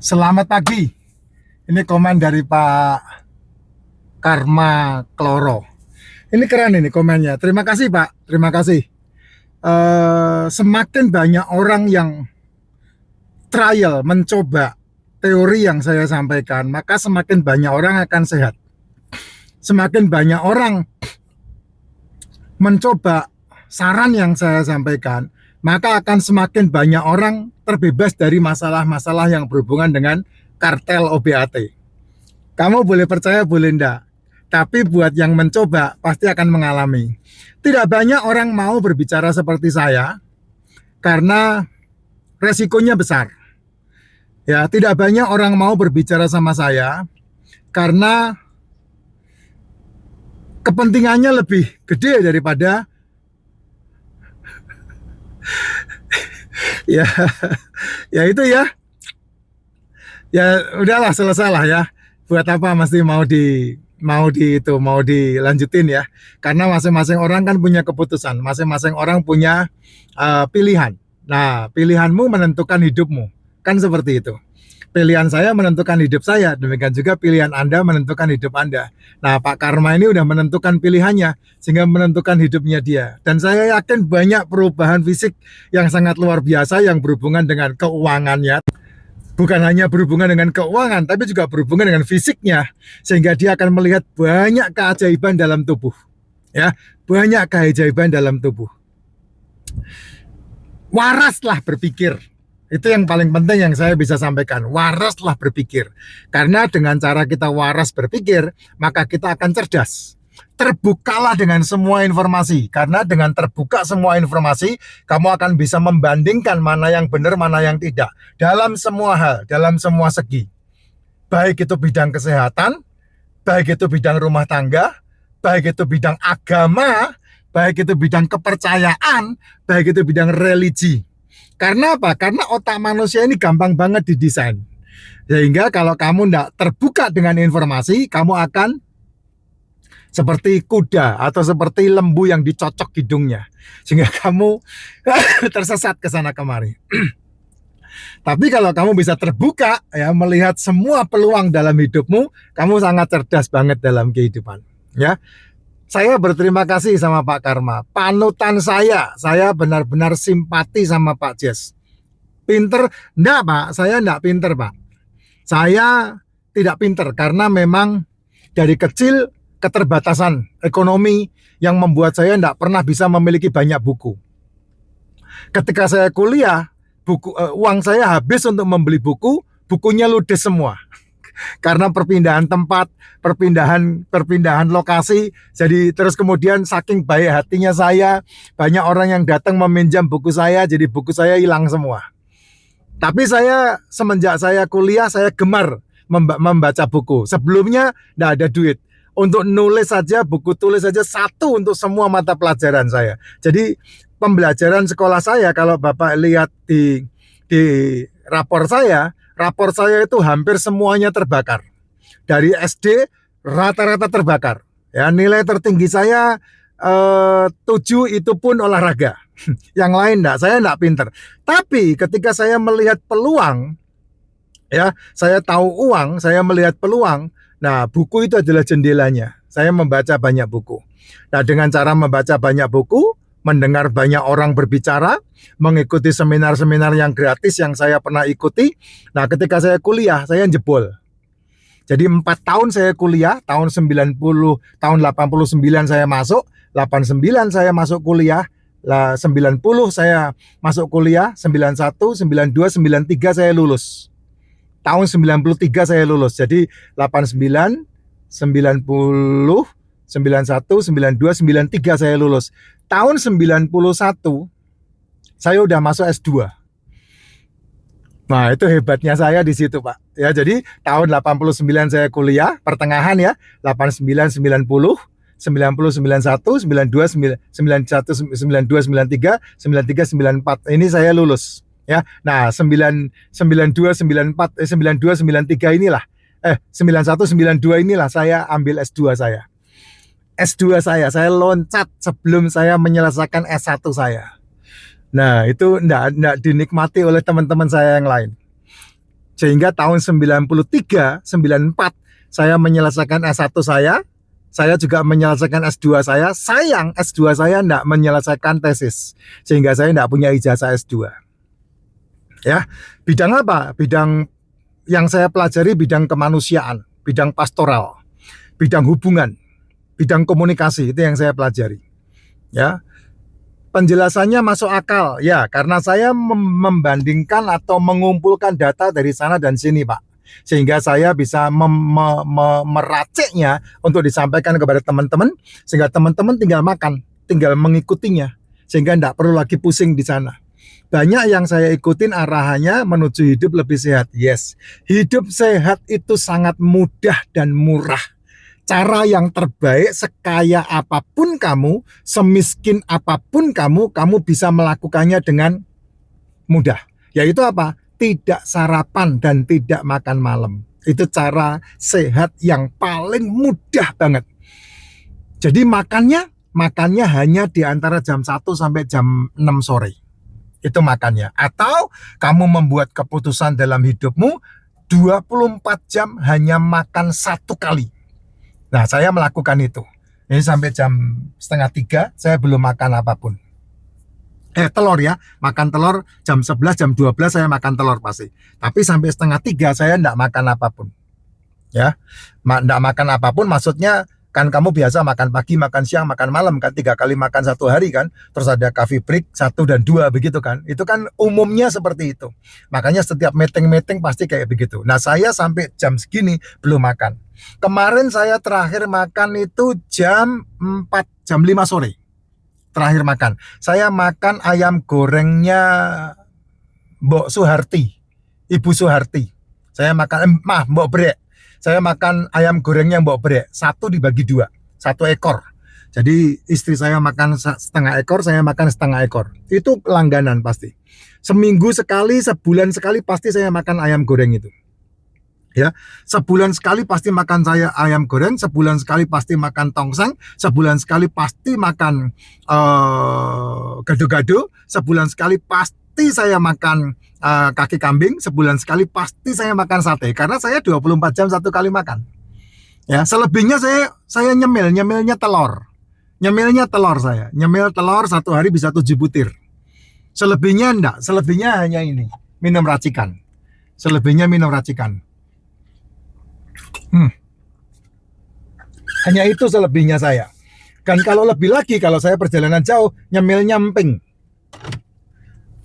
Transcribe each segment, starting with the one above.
Selamat pagi. Ini komen dari Pak Karma Kloro. Ini keren ini komennya. Terima kasih Pak. Terima kasih. Semakin banyak orang yang trial, mencoba teori yang saya sampaikan, maka semakin banyak orang akan sehat. Semakin banyak orang mencoba saran yang saya sampaikan, maka akan semakin banyak orang terbebas dari masalah-masalah yang berhubungan dengan kartel OBAT. Kamu boleh percaya, boleh enggak. Tapi buat yang mencoba, pasti akan mengalami. Tidak banyak orang mau berbicara seperti saya, karena resikonya besar. Ya, tidak banyak orang mau berbicara sama saya, karena kepentingannya lebih gede daripada ya, ya itu ya. Ya udahlah, selesai lah ya. Buat apa mesti mau dilanjutin ya, karena masing-masing orang kan punya keputusan, masing-masing orang punya pilihan. Nah, pilihanmu menentukan hidupmu, kan seperti itu. Pilihan saya menentukan hidup saya, demikian juga pilihan Anda menentukan hidup Anda. Nah, Pak Karma ini udah menentukan pilihannya, sehingga menentukan hidupnya dia. Dan saya yakin banyak perubahan fisik yang sangat luar biasa yang berhubungan dengan keuangannya. Bukan hanya berhubungan dengan keuangan, tapi juga berhubungan dengan fisiknya, sehingga dia akan melihat banyak keajaiban dalam tubuh. Ya, banyak keajaiban dalam tubuh. Waraslah berpikir. Itu yang paling penting yang saya bisa sampaikan. Waraslah berpikir. Karena dengan cara kita waras berpikir, maka kita akan cerdas. Terbukalah dengan semua informasi. Karena dengan terbuka semua informasi, kamu akan bisa membandingkan mana yang benar, mana yang tidak. Dalam semua hal, dalam semua segi. Baik itu bidang kesehatan, baik itu bidang rumah tangga, baik itu bidang agama, baik itu bidang kepercayaan, baik itu bidang religi. Karena apa? Karena otak manusia ini gampang banget didesain. Sehingga kalau kamu tidak terbuka dengan informasi, kamu akan seperti kuda atau seperti lembu yang dicocok hidungnya. Sehingga kamu tersesat ke sana kemari. Tapi kalau kamu bisa terbuka, ya, melihat semua peluang dalam hidupmu, kamu sangat cerdas banget dalam kehidupan. Ya, saya berterima kasih sama Pak Karma. Panutan saya benar-benar simpati sama Pak Jess. Pinter? Enggak Pak, saya enggak pinter Pak. Saya tidak pinter karena memang dari kecil keterbatasan ekonomi yang membuat saya enggak pernah bisa memiliki banyak buku. Ketika saya kuliah, uang saya habis untuk membeli buku, bukunya ludes semua. Karena perpindahan tempat, perpindahan lokasi, jadi terus kemudian saking baik hatinya saya, banyak orang yang datang meminjam buku saya, jadi buku saya hilang semua. Tapi saya semenjak saya kuliah, saya gemar membaca buku. Sebelumnya tidak ada duit. Untuk nulis saja, buku tulis saja satu untuk semua mata pelajaran saya. Jadi pembelajaran sekolah saya, kalau Bapak lihat di rapor saya itu hampir semuanya terbakar. Dari SD rata-rata terbakar. Ya, nilai tertinggi saya 7 itu pun olahraga. Yang lain enggak, saya enggak pinter. Tapi ketika saya melihat peluang, ya, saya tahu uang, saya melihat peluang. Nah, buku itu adalah jendelanya. Saya membaca banyak buku. Nah, dengan cara membaca banyak buku, mendengar banyak orang berbicara, mengikuti seminar-seminar yang gratis yang saya pernah ikuti. Nah, ketika saya kuliah, saya jebol. Jadi 4 tahun saya kuliah, tahun 89 saya masuk, 89 saya masuk kuliah, 90 saya masuk kuliah, 91, 92, 93 saya lulus. Tahun 93 saya lulus. Jadi 89, 90, 91, 92, 93 saya lulus. Tahun 91 saya udah masuk S2. Nah, itu hebatnya saya di situ, Pak. Ya, jadi tahun 89 saya kuliah, pertengahan ya, 89, 90, 90, 91, 92, 91, 92, 93, 93, 94. Ini saya lulus. Ya, nah 92, 94, 92, 93 inilah, 91, 92 inilah saya ambil S2 saya. S2 saya loncat sebelum saya menyelesaikan S1 saya. Nah, itu enggak dinikmati oleh teman-teman saya yang lain. Sehingga tahun 93, 94 saya menyelesaikan S1 saya juga menyelesaikan S2 saya. Sayang S2 saya tidak menyelesaikan tesis, sehingga saya tidak punya ijazah S2. Ya, bidang apa? Bidang yang saya pelajari bidang kemanusiaan, bidang pastoral, bidang hubungan, bidang komunikasi, itu yang saya pelajari. Ya, penjelasannya masuk akal, ya, karena saya membandingkan atau mengumpulkan data dari sana dan sini, Pak. Sehingga saya bisa meraciknya untuk disampaikan kepada teman-teman, sehingga teman-teman tinggal makan, tinggal mengikutinya, sehingga tidak perlu lagi pusing di sana. Banyak yang saya ikutin arahannya menuju hidup lebih sehat. Yes, hidup sehat itu sangat mudah dan murah. Cara yang terbaik, sekaya apapun kamu, semiskin apapun kamu bisa melakukannya dengan mudah. Yaitu apa? Tidak sarapan dan tidak makan malam. Itu cara sehat yang paling mudah banget. Jadi makannya hanya di antara jam 1 sampai jam 6 sore. Itu makannya. Atau kamu membuat keputusan dalam hidupmu 24 jam hanya makan 1 kali. Nah, saya melakukan itu. Ini sampai jam 2:30 saya belum makan apapun. Telur ya, makan telur jam 11, jam 12 saya makan telur pasti. Tapi sampai 2:30 saya enggak makan apapun. Ya, enggak makan apapun maksudnya kan kamu biasa makan pagi, makan siang, makan malam kan, 3 kali makan 1 hari kan. Terus ada coffee break 1 dan 2 begitu kan. Itu kan umumnya seperti itu. Makanya setiap meeting pasti kayak begitu. Nah, saya sampai jam segini belum makan. Kemarin saya terakhir makan itu jam 4, jam 5 sore. Terakhir makan. Saya makan ayam gorengnya Mbok Suharti, Ibu Suharti. Saya makan, Mbok Brek. Saya makan ayam gorengnya Mbok Brek. 1 dibagi 2, 1 ekor. Jadi istri saya makan 1/2 ekor, saya makan 1/2 ekor. Itu langganan pasti. Seminggu sekali, sebulan sekali pasti saya makan ayam goreng itu. Ya, sebulan sekali pasti makan saya ayam goreng, sebulan sekali pasti makan tongseng, sebulan sekali pasti makan gado-gado, sebulan sekali pasti saya makan kaki kambing, sebulan sekali pasti saya makan sate, karena saya 24 jam 1 kali makan. Ya, selebihnya saya nyemilnya telur. Nyemil telur 1 hari bisa 7 butir. Selebihnya enggak, selebihnya hanya ini, minum racikan. Selebihnya minum racikan. Hanya itu selebihnya saya. Dan kalau lebih lagi, kalau saya perjalanan jauh, nyemilnya emping.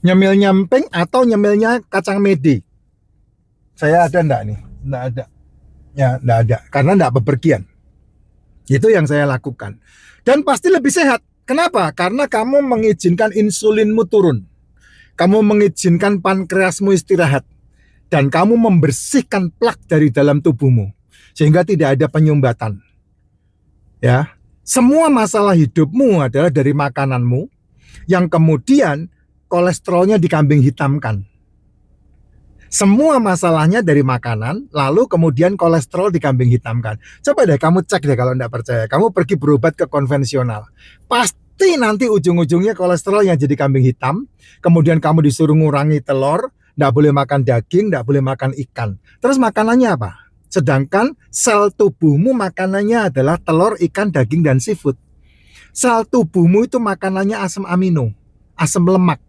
Nyemilnya emping atau nyemilnya kacang mede. Saya ada enggak nih? Enggak ada. Ya, enggak ada. Karena enggak bepergian. Itu yang saya lakukan. Dan pasti lebih sehat. Kenapa? Karena kamu mengizinkan insulinmu turun. Kamu mengizinkan pankreasmu istirahat. Dan kamu membersihkan plak dari dalam tubuhmu. Sehingga tidak ada penyumbatan. Ya, semua masalah hidupmu adalah dari makananmu yang kemudian kolesterolnya dikambing hitamkan. Semua masalahnya dari makanan, lalu kemudian kolesterol dikambing hitamkan. Coba deh kamu cek deh kalau tidak percaya. Kamu pergi berobat ke konvensional. Pasti nanti ujung-ujungnya kolesterol yang jadi kambing hitam. Kemudian kamu disuruh ngurangi telur, tidak boleh makan daging, tidak boleh makan ikan. Terus makanannya apa? Sedangkan sel tubuhmu makanannya adalah telur, ikan, daging, dan seafood. Sel tubuhmu itu makanannya asam amino, asam lemak,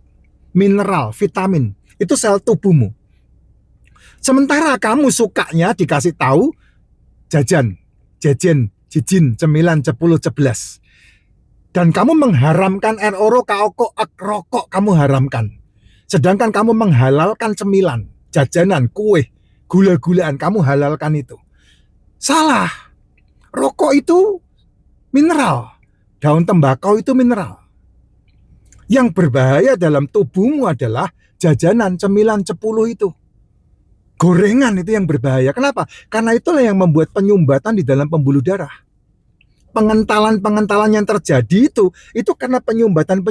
mineral, vitamin. Itu sel tubuhmu. Sementara kamu sukanya dikasih tahu jajan, jijin, cemilan, cepuluh, ceblas. Dan kamu mengharamkan RO, KOKO, rokok kamu haramkan. Sedangkan kamu menghalalkan cemilan, jajanan, kue, gula-gulaan, kamu halalkan itu. Salah. Rokok itu mineral. Daun tembakau itu mineral. Yang berbahaya dalam tubuhmu adalah jajanan, cemilan, cepuluh itu. Gorengan itu yang berbahaya. Kenapa? Karena itulah yang membuat penyumbatan di dalam pembuluh darah. Pengentalan yang terjadi itu karena penyumbatan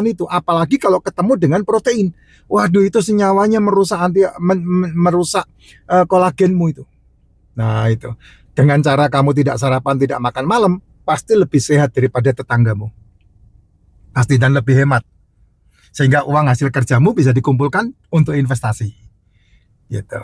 itu, apalagi kalau ketemu dengan protein. Waduh, itu senyawanya merusak kolagenmu itu. Nah, itu. Dengan cara kamu tidak sarapan, tidak makan malam, pasti lebih sehat daripada tetanggamu. Pasti, dan lebih hemat. Sehingga uang hasil kerjamu bisa dikumpulkan untuk investasi. Gitu.